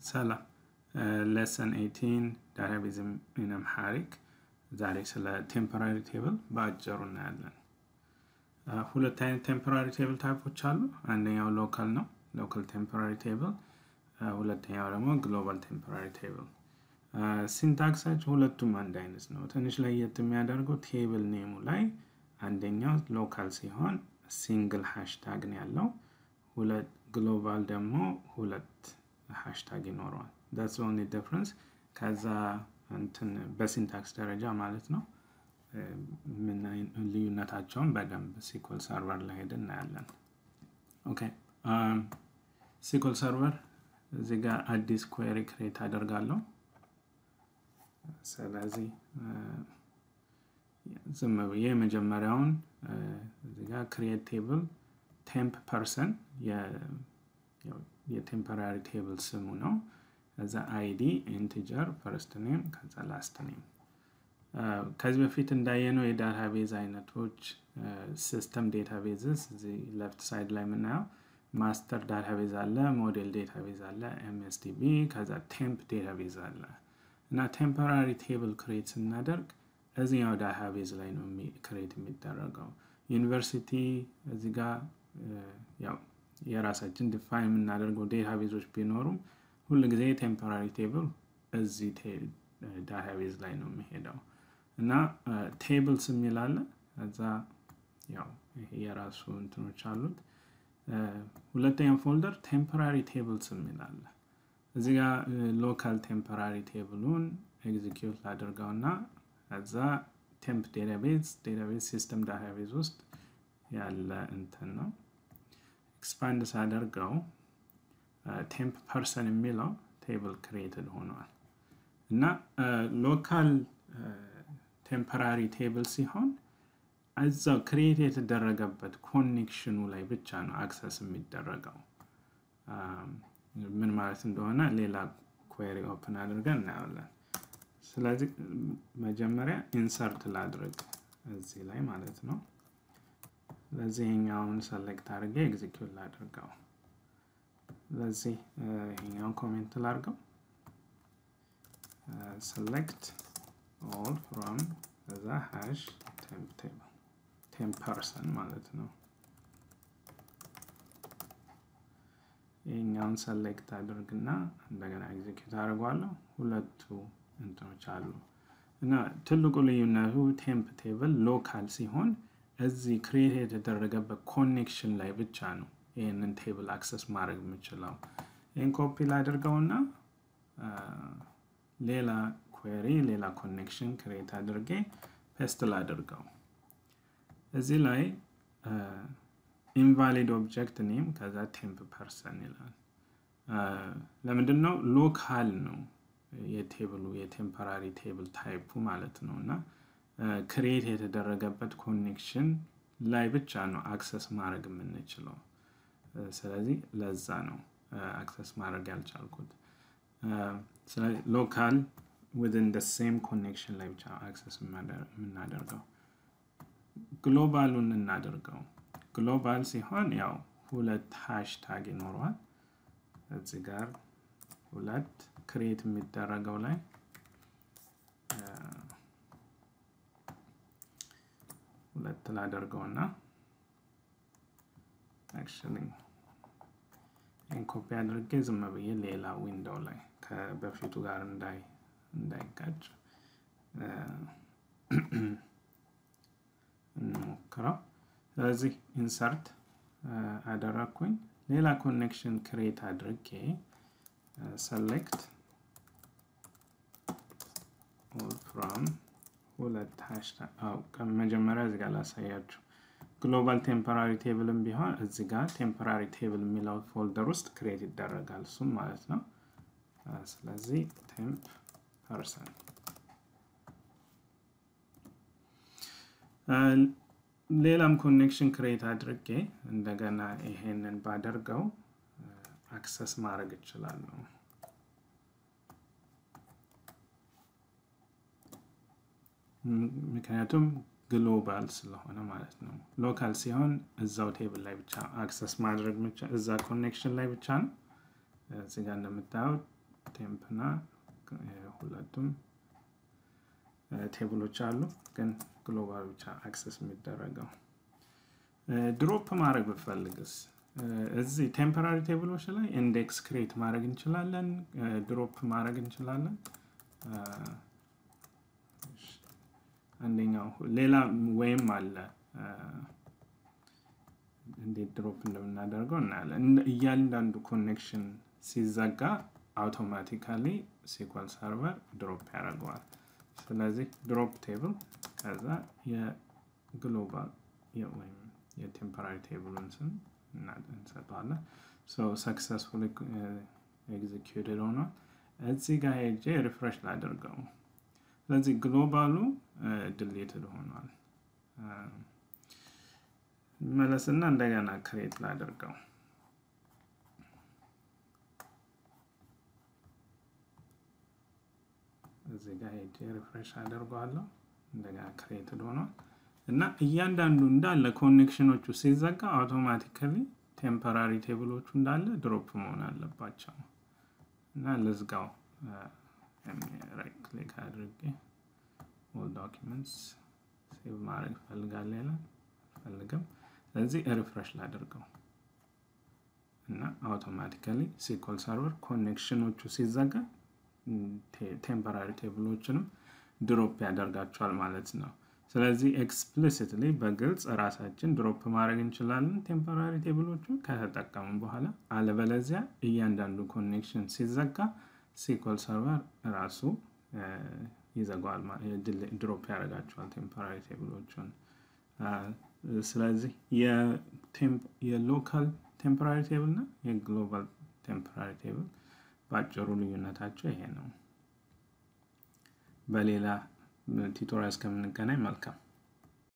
Salam. Lesson 18 database in Amharic. ዛሬ ስለ temporary table ባጭሩ እናያለን። ሁለት አይነት temporary table ታይፖች አሉ። አንደኛው local ነው፣ local temporary table። ሁለተኛው ደግሞ global temporary table። ሲንታክሳቸው ሁለቱም አንድ አይነት ነው። ትንሽ ለየት የሚያደርገው table name ላይ አንደኛው local ሲሆን single hashtag ነው ያለው። ሁለት global ደግሞ ሁለት hashtag ይኖረዋል። That's the only difference. ከዛ እንትን በሲንታክስ ደረጃ ማለት ነው። ምን ልዩነታቸውን በደንብ SQL server ላይ ሄደን እናያለን። ኦኬ SQL server እዚህ ጋር አዲስ query create አደርጋለሁ። ስለዚህ ዝም ብዬ የመጀመሪያውን እዚህ ጋር create table temp person የtemporary table ስሙ ነው። as id integer first name ከዛ last name ከዚህ በፊት እንዳየነው የዳታቤዝ አይነቶች ሲስተም ዴታቤዝስ እዚህ ሌፍት ሳይድ ላይ ምናየው ማስተር ዳታቤዝ አለ ሞዴል ዴታቤዝ አለ msdb ከዛ ቴምፕ ዴታቤዝ አለ እና ቴምፖራሪ ቴብል ክሬት ስናደርግ እዚህኛው ዳታቤዝ ላይ ነው ክሬት የሚደረገው ዩኒቨርሲቲ እዚህ ጋር ያው የራሳችን ዲፋይን የምናደርገው ዴታቤዞች ቢኖሩም ሁሉ ጊዜ ቴምፖራሪ ቴብል እዚህ ዳታቤዝ ላይ ነው የሚሄደው እና ቴብልስ የሚላል እዛ ያው ይሄ የራሱ እንትኖች አሉት ሁለተኛው ፎልደር ቴምፖራሪ ቴብልስ የሚላል እዚህ ጋር ሎካል ቴምፖራሪ ቴብሉን ኤግዚኪዩት ላድርገውና እዛ ቴምፕ ዴታቤዝ ሲስተም ዳታቤዝ ውስጥ ያለ እንትን ነው ኤክስፓንድ ሳደርገው temp person የሚለው table created ሆኗል እና local temporary table ሲሆን እዛው create የተደረገበት ኮኔክሽኑ ላይ ብቻ ነው አክሰስ የሚደረገው ምን ማለት እንደሆነ ሌላ query open አድርገን እናያለን ስለዚህ መጀመሪያ insert ላድርግ እዚህ ላይ ማለት ነው ለዚህኛውን select አድርጌ execute ላድርገው ለዚህ ይሄኛው ኮሜንት ላድርገው select all from the hash temp table temp person ማለት ነው ይሄኛውን select አድርግና እንደገና ኤግዚኪዩት አደርጋለሁ ሁለቱ እንትኖች አሉ እና ትልቁ ልዩነቱ temp table ሎካል ሲሆን እዚህ ክሬት የተደረገበት ኮኔክሽን ላይ ብቻ ነው ይሄንን ቴብል አክሰስ ማድረግ የምችለው ይሄን ኮፒ ላድርገውና ሌላ query ሌላ ኮኔክሽን ክሬት አድርጌ ፔስት ላድርገው እዚህ ላይ invalid object name ከዛ temp person ይላል ለምንድነው ሎካል ነው የቴብሉ የቴምፖራሪ ቴብል ታይፑ ማለት ነውና ክሬት የተደረገበት ኮኔክሽን ላይ ብቻ ነው አክሰስ ማድረግ የምንችለው ስለዚህ ለዛ ነው አክሰስ ማድረግ ያልቻልኩት ስለዚህ ሎካል within the same connection ላይ ብቻ አክሰስ የምናደርገው ግሎባሉን እናደርገው ግሎባል ሲሆን ያው ሁለት ሃሽታግ ይኖረዋል እዚህ ጋር ሁለት ክሬት የሚደረገው ላይ ሁለት ላደርገውና actually in copy አድርጌ ዝም ብዬ ሌላ ዊንዶው ላይ ከበፊቱ ጋር እንዳይጋጭ እንሞክረው ስለዚህ ኢንሰርት አደረኩኝ ሌላ ኮኔክሽን ክሬት አድርጌ select all from ሁለት ሃሽታግ ከመጀመሪያ እዚህ ጋር ላሳያችሁ global temporary table ቢሆን እዚህ ጋር temporary table የሚለው ፎልደር ውስጥ ክሬት ይደረጋል እሱ ማለት ነው ስለዚህ temp person ሌላም ኮኔክሽን ክሬት አድርጌ እንደገና ይሄንን ባደርገው አክሰስ ማድረግ ይችላል ምክንያቱም ግሎባል ስለሆነ ማለት ነው ሎካል ሲሆን እዛው ቴብል ላይ ብቻ አክሰስ ማድረግ ብቻ እዛ ኮኔክሽን ላይ ብቻ ነው እዚህ ጋር እንደምታዩት ቴምፕና ሁለቱም ቴብሎች አሉ ግን ግሎባል ብቻ አክሰስ የሚደረገው ድሮፕ ማድረግ ብፈልግስ እዚህ ቴምፖራሪ ቴብሎች ላይ ኢንዴክስ ክሬት ማድረግ እንችላለን ድሮፕ ማድረግ እንችላለን አንደኛው ሌላ ወይም አለ እንዴት ድሮፕ እንደምናደርገው እናያለን እያንዳንዱ ኮኔክሽን ሲዘጋ አውቶማቲካሊ SQL ሰርቨር ድሮፕ ያደርገዋል ስለዚህ ድሮፕ ቴብል ከዛ የግሎባል ወይም የቴምፖራሪ ቴብሉን ስም እንሰጠዋለን so successfully executed ሆኗል እዚህ ጋር ሄጄ ሪፍሬሽ ላድርገው ስለዚህ ግሎባሉ deleted ሆኗል መለስና እንደገና ክሬት ላድርገው እዚህ ጋር ሄጄ ሪፍሬሽ አድርገዋለሁ እንደገና ክሬትድ ሆኗል እና እያንዳንዱ እንዳለ ኮኔክሽኖቹ ሲዘጋ አውቶማቲካሊ ቴምፖራሪ ቴብሎቹ እንዳለ ድሮፕ መሆን አለባቸው እና ለዝጋው ራይት ክሊክ አድርጌ all documents ሴቭ ማድረግ ፈልጋለሁ ይላል ፈልገም ስለዚህ ሪፍሬሽ ላድርገው እና አውቶማቲካሊ SQL ሰርቨር ኮኔክሽኖቹ ሲዘጋ ቴምፖራሪ ቴብሎችንም ድሮፕ ያደርጋቸዋል ማለት ነው ስለዚህ ኤክስፕሊሲትሊ በግልጽ ራሳችን ድሮፕ ማድረግ እንችላለን ቴምፖራሪ ቴብሎቹን ከተጠቀምን በኋላ አለበለዚያ እያንዳንዱ ኮኔክሽን ሲዘጋ SQL ሰርቨር ራሱ ይዘጋዋል ድሮፕ ያደርጋቸዋል ቴምፖራሪ ቴብሎቹን ስለዚህ የሎካል ቴምፖራሪ ቴብል እና የግሎባል ቴምፖራሪ ቴብል ባጭሩ ልዩነታቸው ይሄ ነው በሌላ ቱቶሪያል እስከምንገናኝ መልካም